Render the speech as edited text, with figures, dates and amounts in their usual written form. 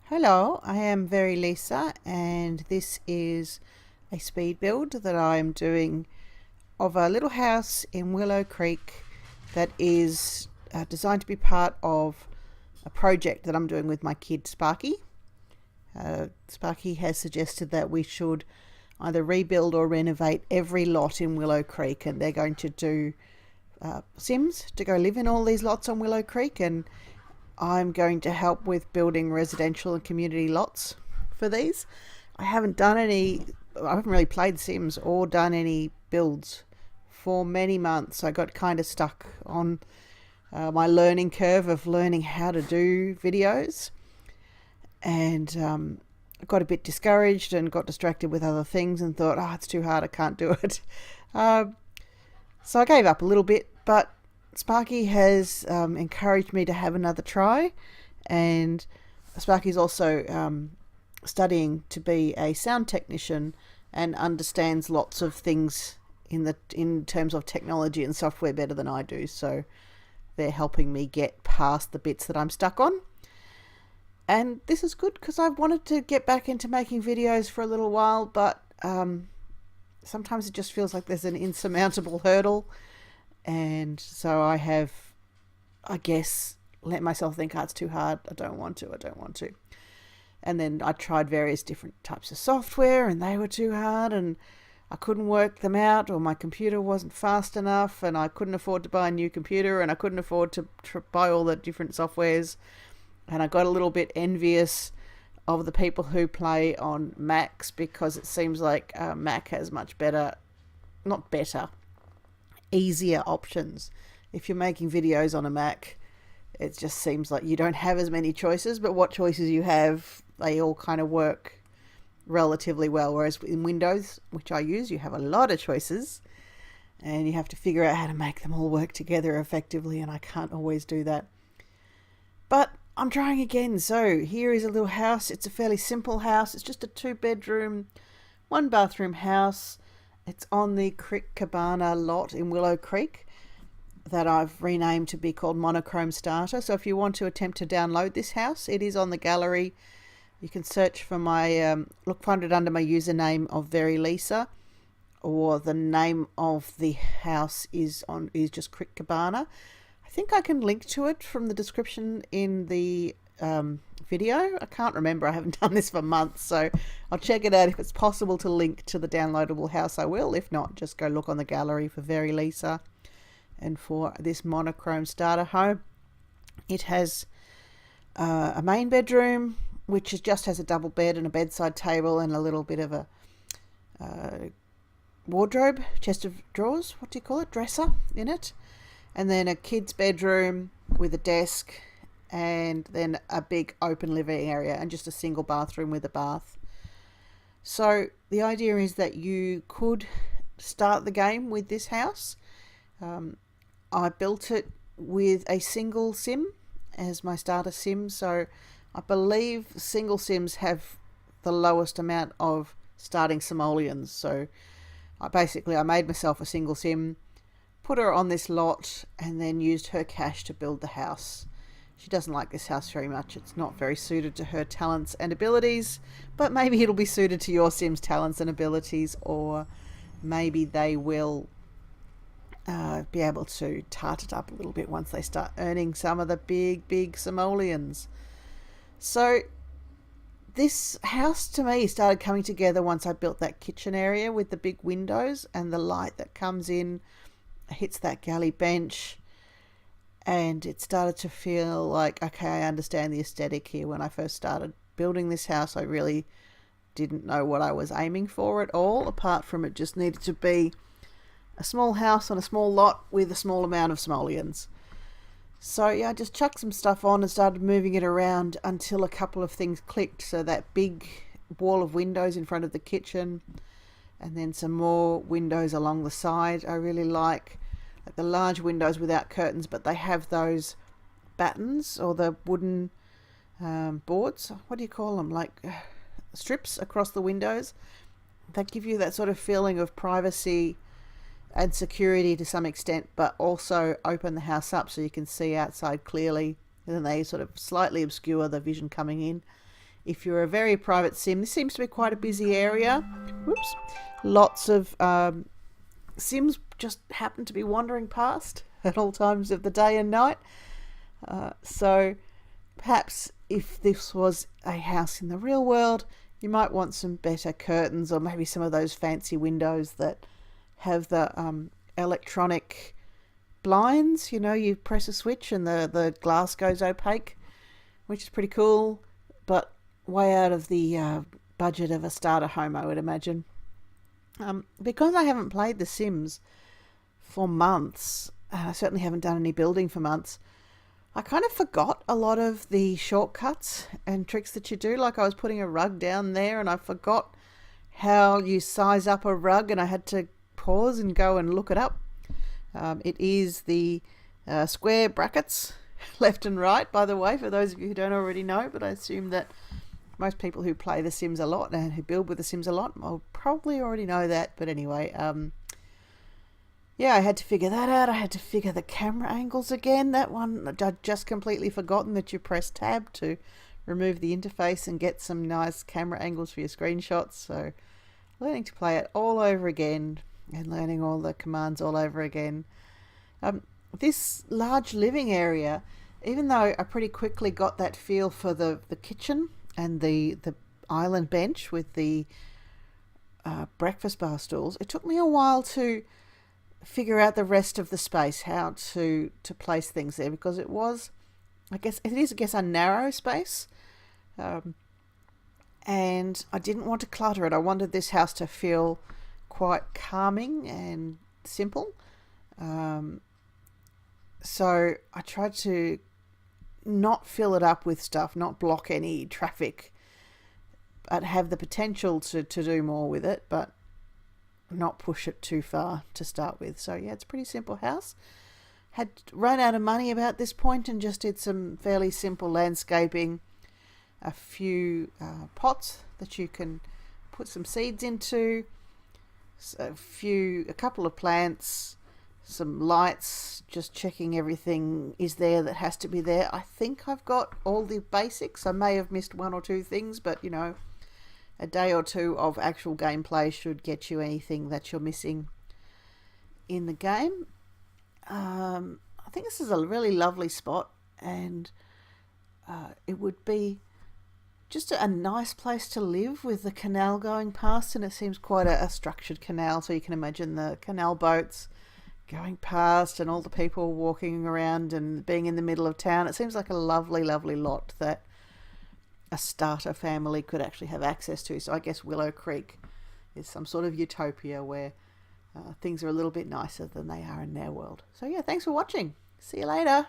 Hello, I am Very Lisa, and this is a speed build that I am doing of a little house in Willow Creek that is designed to be part of a project that I'm doing with my kid Sparky. Sparky has suggested that we should either rebuild or renovate every lot in Willow Creek, and they're going to do Sims to go live in all these lots on Willow Creek, and I'm going to help with building residential and community lots for these. I haven't really played Sims or done any builds for many months. I got kind of stuck on my learning curve of learning how to do videos, and I got a bit discouraged and got distracted with other things and thought, oh, it's too hard, I can't do it. So I gave up a little bit, but Sparky has encouraged me to have another try, and Sparky's also studying to be a sound technician and understands lots of things in terms of technology and software better than I do. So they're helping me get past the bits that I'm stuck on. And this is good because I've wanted to get back into making videos for a little while, but sometimes it just feels like there's an insurmountable hurdle. And so I have, I guess, let myself think, oh, it's too hard. I don't want to. And then I tried various different types of software and they were too hard and I couldn't work them out, or my computer wasn't fast enough, and I couldn't afford to buy a new computer, and I couldn't afford to buy all the different softwares. And I got a little bit envious of the people who play on Macs, because it seems like Mac has much better, not better, easier options. If you're making videos on a Mac, it just seems like you don't have as many choices, but what choices you have, they all kind of work relatively well. Whereas in Windows, which I use, you have a lot of choices and you have to figure out how to make them all work together effectively, and I can't always do that. But I'm trying again. So here is a little house. It's a fairly simple house. It's just a 2-bedroom, 1-bathroom house. It's on the Creek Cabana lot in Willow Creek that I've renamed to be called Monochrome Starter. So if you want to attempt to download this house, it is on the gallery. You can search for find it under my username of Very Lisa, or the name of the house is just Creek Cabana. I think I can link to it from the description in the video. I can't remember. I haven't done this for months, so I'll check it out. If it's possible to link to the downloadable house, I will. If not, just go look on the gallery for Very Lisa and for this Monochrome Starter home. It has a main bedroom, which just has a double bed and a bedside table and a little bit of a wardrobe, chest of drawers, what do you call it, dresser in it. And then a kid's bedroom with a desk, and then a big open living area and just a single bathroom with a bath. So the idea is that you could start the game with this house. I built it with a single sim as my starter sim, so I believe single sims have the lowest amount of starting simoleons. So I made myself a single sim, put her on this lot, and then used her cash to build the house. She doesn't like this house very much. It's not very suited to her talents and abilities, but maybe it'll be suited to your Sim's talents and abilities, or maybe they will be able to tart it up a little bit once they start earning some of the big simoleons. So this house to me started coming together once I built that kitchen area with the big windows and the light that comes in, hits that galley bench, and it started to feel like, okay, I understand the aesthetic here. When I first started building this house, I really didn't know what I was aiming for at all, apart from it just needed to be a small house on a small lot with a small amount of simoleons. So yeah, I just chucked some stuff on and started moving it around until a couple of things clicked. So that big wall of windows in front of the kitchen, and then some more windows along the side I really like the large windows without curtains, but they have those battens, or the wooden boards, what do you call them, like strips across the windows that give you that sort of feeling of privacy and security to some extent, but also open the house up so you can see outside clearly, and then they sort of slightly obscure the vision coming in. if you're a very private sim, this seems to be quite a busy area. Whoops. Lots of sims just happen to be wandering past at all times of the day and night. So perhaps if this was a house in the real world, you might want some better curtains, or maybe some of those fancy windows that have the electronic blinds. You know, you press a switch and the glass goes opaque, which is pretty cool, but way out of the budget of a starter home, I would imagine. Because I haven't played The Sims for months, and I certainly haven't done any building for months, I kind of forgot a lot of the shortcuts and tricks that you do. Like I was putting a rug down there and I forgot how you size up a rug, and I had to pause and go and look it up. It is the square brackets left and right, by the way, for those of you who don't already know, but I assume that most people who play The Sims a lot and who build with The Sims a lot will probably already know that. But anyway, yeah, I had to figure that out. I had to figure the camera angles again. That one, I'd just completely forgotten that you press tab to remove the interface and get some nice camera angles for your screenshots. So learning to play it all over again and learning all the commands all over again. This large living area, even though I pretty quickly got that feel for the kitchen and the island bench with the breakfast bar stools, it took me a while to figure out the rest of the space, how to place things there, because it was, I guess, a narrow space, and I didn't want to clutter it. I wanted this house to feel quite calming and simple. So I tried to not fill it up with stuff, not block any traffic, but have the potential to do more with it, but not push it too far to start with. So yeah, it's a pretty simple house. Had run out of money about this point and just did some fairly simple landscaping, a few pots that you can put some seeds into, a couple of plants, some lights, just checking everything is there that has to be there. I think I've got all the basics. I may have missed one or two things, but you know, a day or two of actual gameplay should get you anything that you're missing in the game. I think this is a really lovely spot, and it would be just a nice place to live with the canal going past, and it seems quite a structured canal, so you can imagine the canal boats going past and all the people walking around and being in the middle of town. It seems like a lovely, lovely lot that a starter family could actually have access to. So I guess Willow Creek is some sort of utopia where things are a little bit nicer than they are in their world. So yeah, thanks for watching. See you later.